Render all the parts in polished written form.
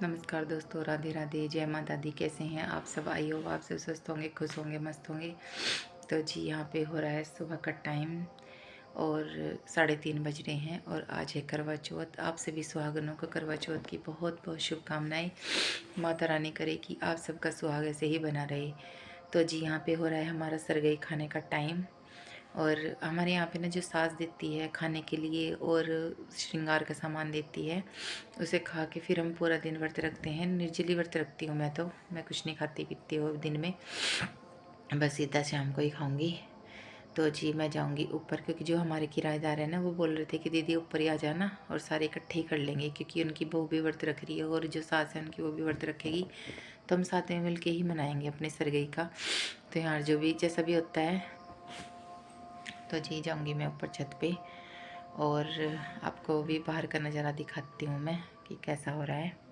नमस्कार दोस्तों, राधे राधे, जय माता दी। कैसे हैं आप सब? आई हो आप सब स्वस्थ होंगे, खुश होंगे, मस्त होंगे। तो जी यहाँ पे हो रहा है सुबह का टाइम और 3:30 बज रहे हैं और आज है करवा चौथ। आप सभी सुहागनों को करवा चौथ की बहुत बहुत शुभकामनाएं। माता रानी करे कि आप सबका सुहाग ऐसे ही बना रहे। तो जी यहाँ पे हो रहा है हमारा सरगई खाने का टाइम। और हमारे यहाँ पे ना जो सास देती है खाने के लिए और श्रृंगार का सामान देती है, उसे खा के फिर हम पूरा दिन व्रत रखते हैं। निर्जली व्रत रखती हूँ मैं कुछ नहीं खाती पीती हूँ दिन में, बस सीधा शाम को ही खाऊंगी। तो जी मैं जाऊंगी ऊपर, क्योंकि जो हमारे किराएदार हैं ना वो बोल रहे थे कि दीदी ऊपर ही आ जाना और सारे इकट्ठे ही कर लेंगे, क्योंकि उनकी बहू भी व्रत रख रही है और जो सास है उनकी वो भी व्रत रखेगी। तो हम साथ में मिल के ही मनाएंगे अपने सरगई का। तो यार जो भी जैसा भी होता है। तो जी जाऊंगी मैं ऊपर छत पे और आपको भी बाहर का नज़ारा दिखाती हूँ मैं कि कैसा हो रहा है।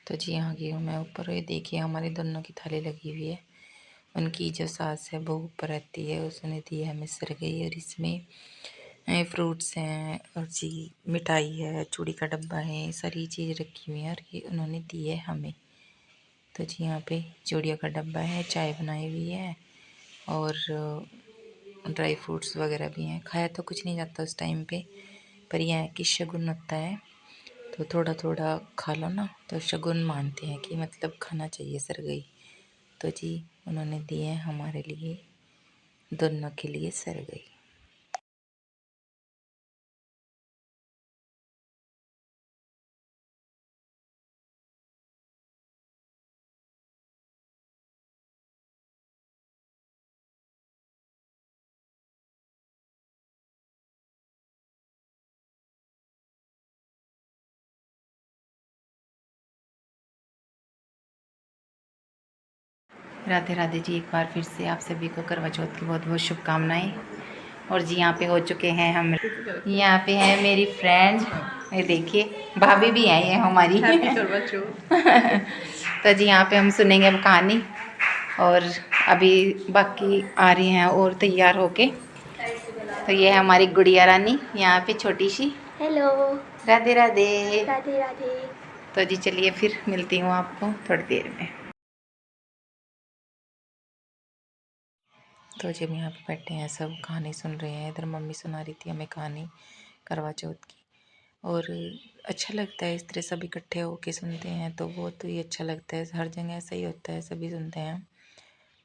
तो जी यहाँ गई हूँ मैं ऊपर। ये देखिए हमारी दोनों की थाली लगी हुई है। उनकी जो सास है वो ऊपर रहती है, उसने दी है हमें सरगई और इसमें फ्रूट्स हैं और जी मिठाई है, चूड़ी का डब्बा है, सारी चीज़ रखी हुई है और ये उन्होंने दी है हमें। तो जी यहाँ पे चूड़ियों का डब्बा है, चाय बनाई हुई है और ड्राई फ्रूट्स वगैरह भी हैं। खाया तो कुछ नहीं जाता उस टाइम पे, पर यह है कि शगुन होता है तो थोड़ा थोड़ा खा लो ना, तो शगुन मानते हैं कि मतलब खाना चाहिए सरगई। तो जी उन्होंने दिए हमारे लिए, दोनों के लिए सरगई। राधे राधे जी, एक बार फिर से आप सभी को करवा चौथ की बहुत बहुत शुभकामनाएं। और जी यहाँ पे हो चुके हैं हम। यहाँ पे है मेरी फ्रेंड, ये देखिए भाभी भी आई है हमारी। तो जी यहाँ पे हम सुनेंगे अब कहानी और अभी बाकी आ रही हैं और तैयार होके। तो ये है हमारी गुड़िया रानी यहाँ पे छोटी सी। हेलो, राधे राधे। राधे राधे। तो जी चलिए फिर मिलती हूँ आपको थोड़ी देर में। तो जब यहाँ पे बैठे हैं सब कहानी सुन रहे हैं, इधर मम्मी सुना रही थी हमें कहानी करवा चौथ की। और अच्छा लगता है इस तरह सब इकट्ठे होके सुनते हैं तो बहुत ही अच्छा लगता है। हर जगह ऐसा ही होता है, सभी सुनते हैं।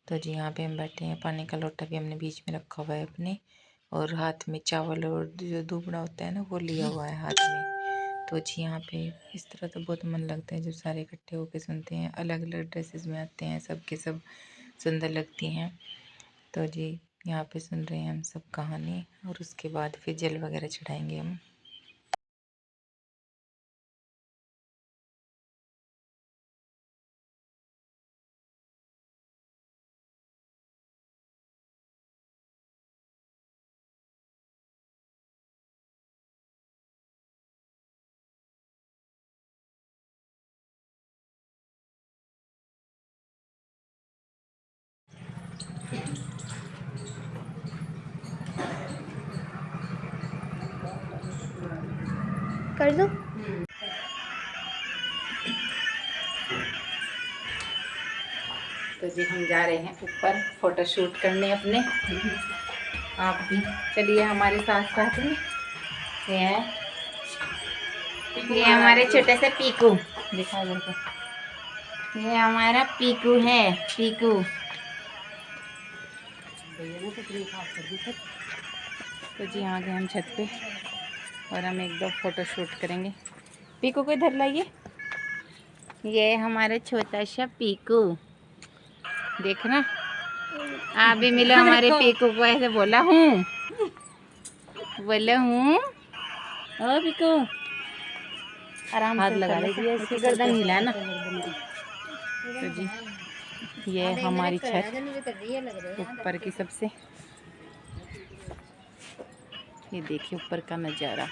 तो जी यहाँ पे हम बैठे हैं, पानी का लोटा भी हमने बीच में रखा हुआ है अपने, और हाथ में चावल और जो दूबड़ा होता है ना वो लिया हुआ है हाथ में। तो जी यहाँ पे इस तरह तो बहुत मन लगता है जब सारे इकट्ठे होके सुनते हैं। अलग अलग ड्रेसेस में आते हैं, सब के सब सुंदर लगती हैं। तो जी यहाँ पे सुन रहे हैं हम सब कहानी और उसके बाद फिर जल वगैरह चढ़ाएंगे हम। कर दो। तो जी हम जा रहे हैं ऊपर फोटो शूट करने अपने। आप भी चलिए हमारे साथ साथ में। ये है, ये हमारे छोटे से पीकू, दिखा दो तो। ये हमारा पीकू है, पीकू। तो जी आ गए हम छत पे और हम एक दो फोटो शूट करेंगे। पीकू को इधर लाइए। ये हमारा छोटा सा पीकू, देखना। आप भी मिलो हमारे पीकू को, ऐसे बोला हूँ, बोला हूँ। ओ पीकू, आराम हाथ से लगा कर लीजिए, इसकी इसके गर्दन हिला है ना। गर्दन तो जी ये हमारी छत ऊपर की सबसे, ये देखिए ऊपर का नज़ारा।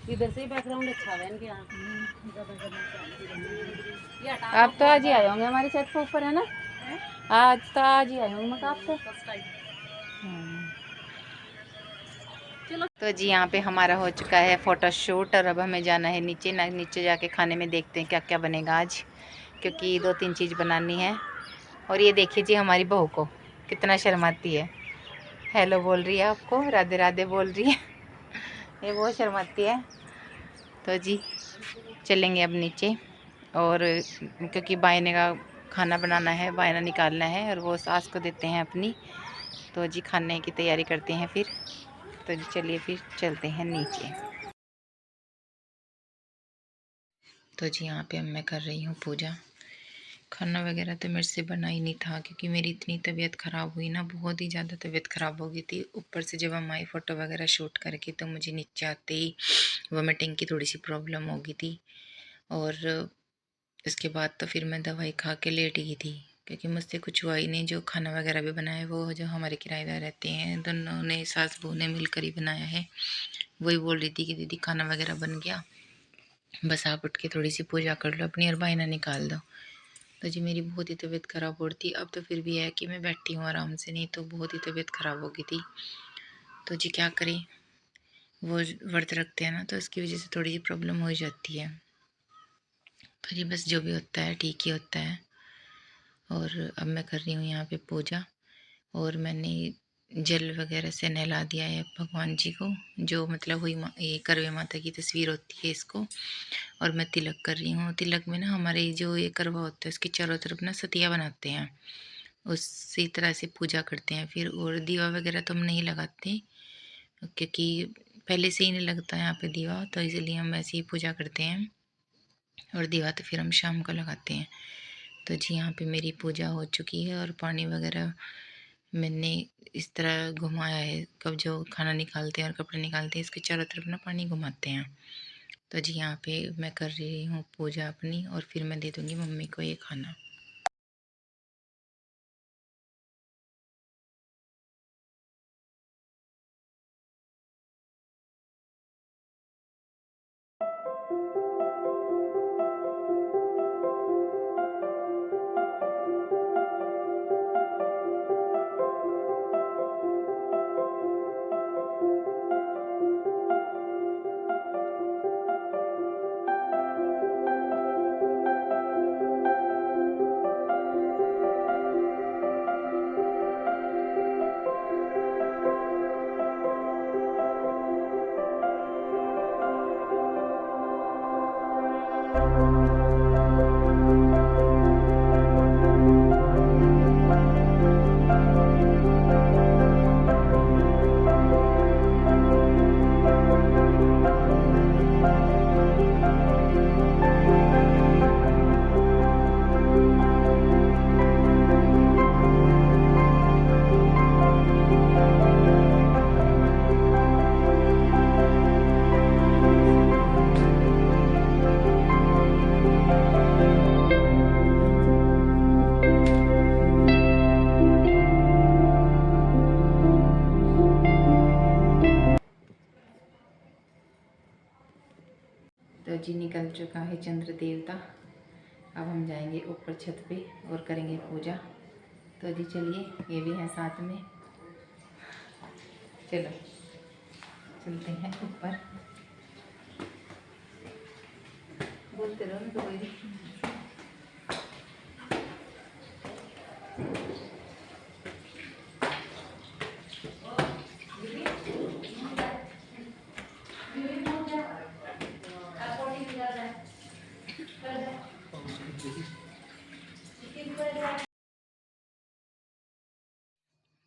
इधर से ही बैकग्राउंड अच्छा है इनके यहाँ। आप तो आज ही आए होंगे हमारी छत के ऊपर, है ना? आज तो आज ही आए होंगे मैं आपसे। तो जी यहाँ पे हमारा हो चुका है फ़ोटो शूट और अब हमें जाना है नीचे ना। नीचे जाके खाने में देखते हैं क्या क्या बनेगा आज, क्योंकि 2-3 चीज़ बनानी है। और ये देखिए जी हमारी बहू को कितना शर्माती है। हेलो बोल रही है आपको, राधे राधे बोल रही है। ये बहुत शर्माती है। तो जी चलेंगे अब नीचे, और क्योंकि बायने का खाना बनाना है, बायना निकालना है और वो सास को देते हैं अपनी। तो जी खाने की तैयारी करते हैं फिर। तो जी चलिए फिर चलते हैं नीचे। तो जी यहाँ पे मैं कर रही हूँ पूजा। खाना वगैरह तो मेरे से बना ही नहीं था, क्योंकि मेरी इतनी तबीयत ख़राब हुई ना, बहुत ही ज़्यादा तबीयत ख़राब हो गई थी। ऊपर से जब हम आए फ़ोटो वगैरह शूट करके, तो मुझे नीचे आते ही वोमिटिंग की थोड़ी सी प्रॉब्लम हो गई थी। और इसके बाद तो फिर मैं दवाई खा के लेट गई थी, क्योंकि मुझसे कुछ हुआ ही नहीं। जो खाना वगैरह भी बनाया वो जो हमारे किराएदार रहते हैं, दोनों ने सास बहू ने मिलकर ही बनाया है। वही बोल रही थी कि दीदी खाना वगैरह बन गया, बस आप उठ के थोड़ी सी पूजा कर लो अपनी और बायना निकाल दो। तो जी मेरी बहुत ही तबीयत ख़राब हो रही थी। अब तो फिर भी है कि मैं बैठी हूँ आराम से, नहीं तो बहुत ही तबीयत ख़राब हो गई थी। तो जी क्या करें, वो व्रत रखते हैं ना, तो इसकी वजह से थोड़ी सी प्रॉब्लम हो जाती है। तो जी बस जो भी होता है ठीक ही होता है। और अब मैं कर रही हूँ यहाँ पे पूजा, और मैंने जल वगैरह से नहला दिया है भगवान जी को। जो मतलब हुई ये करवे माता की तस्वीर होती है इसको, और मैं तिलक कर रही हूँ। तिलक में ना हमारे जो ये करवा होता है उसकी चारों तरफ ना सतिया बनाते हैं, उसी तरह से पूजा करते हैं फिर। और दीवा वगैरह तो हम नहीं लगाते, क्योंकि पहले से ही नहीं लगता यहाँ पे दीवा, तो इसलिए हम ऐसे ही पूजा करते हैं। और दीवा तो फिर हम शाम को लगाते हैं। तो जी यहाँ पे मेरी पूजा हो चुकी है, और पानी वगैरह मैंने इस तरह घुमाया है। कब जो खाना निकालते हैं और कपड़े निकालते हैं, इसके चारों तरफ ना पानी घुमाते हैं। तो जी यहाँ पे मैं कर रही हूँ पूजा अपनी, और फिर मैं दे दूँगी मम्मी को ये खाना। तो जी निकल चुका है चंद्र देवता। अब हम जाएंगे ऊपर छत पे और करेंगे पूजा। तो जी चलिए, ये भी है साथ में, चलो चलते हैं ऊपर। बोलते रहो ना तो कोई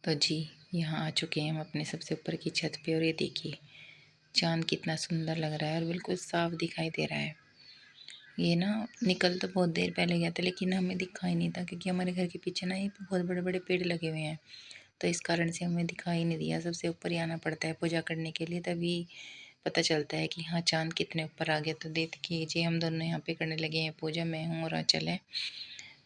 तो जी यहाँ आ चुके हैं हम अपने सबसे ऊपर की छत पे, और ये देखिए चाँद कितना सुंदर लग रहा है और बिल्कुल साफ दिखाई दे रहा है। ये ना निकल तो बहुत देर पहले गया था, लेकिन हमें दिखा ही नहीं था, क्योंकि हमारे घर के पीछे ना ये बहुत बड़े बड़े पेड़ लगे हुए हैं। तो इस कारण से हमें दिखाई नहीं दिया। सबसे ऊपर ही आना पड़ता है पूजा करने के लिए, तभी पता चलता है कि हाँ चाँद कितने ऊपर आ गया। तो देखिए हम दोनों यहाँ पे करने लगे हैं पूजा, मैं हूँ और आँचल है।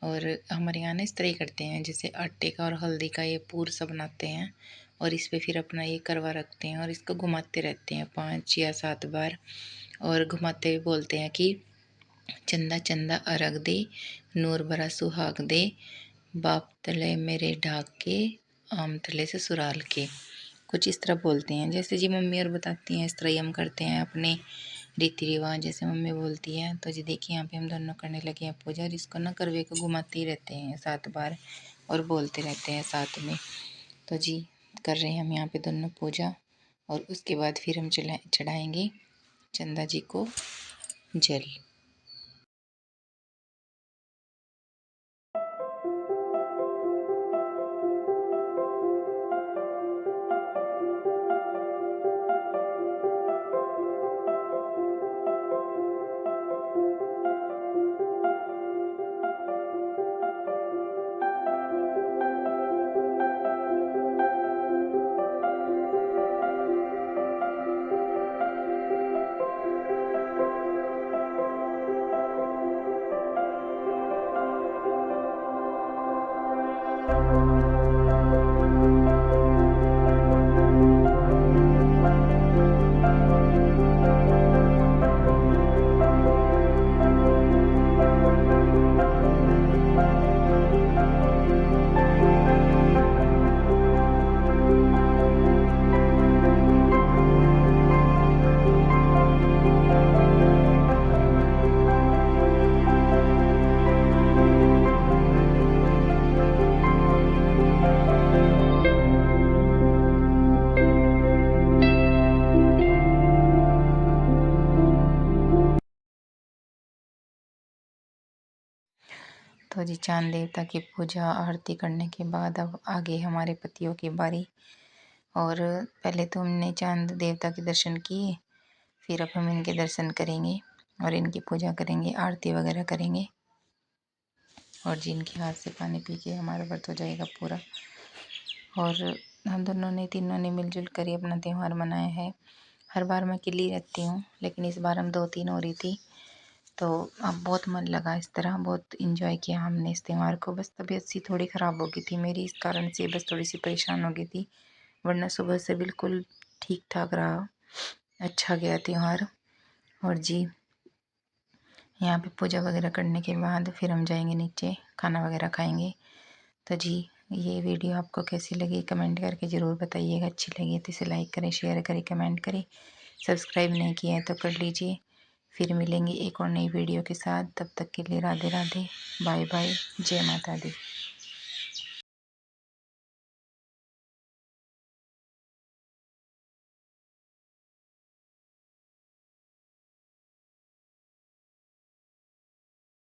और हमारे यहाँ ना इस तरह ही करते हैं, जैसे आटे का और हल्दी का ये पूर सा बनाते हैं और इस पे फिर अपना ये करवा रखते हैं और इसको घुमाते रहते हैं 5 या 7 बार। और घुमाते हुए बोलते हैं कि चंदा चंदा अरग दे, नूर भरा सुहाग दे, बाप तले मेरे ढाक के, आम तले से सुराल के। कुछ इस तरह बोलते हैं, जैसे जी मम्मी और बताती हैं इस तरह ही हम करते हैं अपने रीति रिवाज, जैसे मम्मी बोलती है। तो जी देखिए यहाँ पे हम दोनों करने लगे हैं पूजा और इसको ना करवे को घुमाते ही रहते हैं 7 बार और बोलते रहते हैं साथ में। तो जी कर रहे हैं हम यहाँ पे दोनों पूजा और उसके बाद फिर हम चढ़ाएंगे चंदा जी को जल। तो जी चांद देवता की पूजा आरती करने के बाद अब आगे हमारे पतियों की बारी। और पहले तो हमने चांद देवता के दर्शन किए, फिर अब हम इनके दर्शन करेंगे और इनकी पूजा करेंगे, आरती वगैरह करेंगे। और जी इनके हाथ से पानी पी के हमारा व्रत हो जाएगा पूरा। और हम दोनों ने तीनों ने मिलजुल कर ही अपना त्यौहार मनाया है। हर बार मैं अकेली रहती हूँ, लेकिन इस बार हम 2-3 हो रही थी, तो अब बहुत मन लगा। इस तरह बहुत इंजॉय किया हमने इस त्यौहार को। बस तबीयत सी थोड़ी ख़राब हो गई थी मेरी, इस कारण से बस थोड़ी सी परेशान हो गई थी, वरना सुबह से बिल्कुल ठीक ठाक रहा, अच्छा गया त्यौहार। और जी यहाँ पे पूजा वगैरह करने के बाद फिर हम जाएंगे नीचे, खाना वगैरह खाएंगे। तो जी ये वीडियो आपको कैसी लगी कमेंट करके ज़रूर बताइएगा। अच्छी लगी तो इसे लाइक करें, शेयर करें, कमेंट करें। सब्सक्राइब नहीं किया है तो कर लीजिए। फिर मिलेंगे एक और नई वीडियो के साथ, तब तक के लिए राधे राधे, बाय बाय, जय माता दी।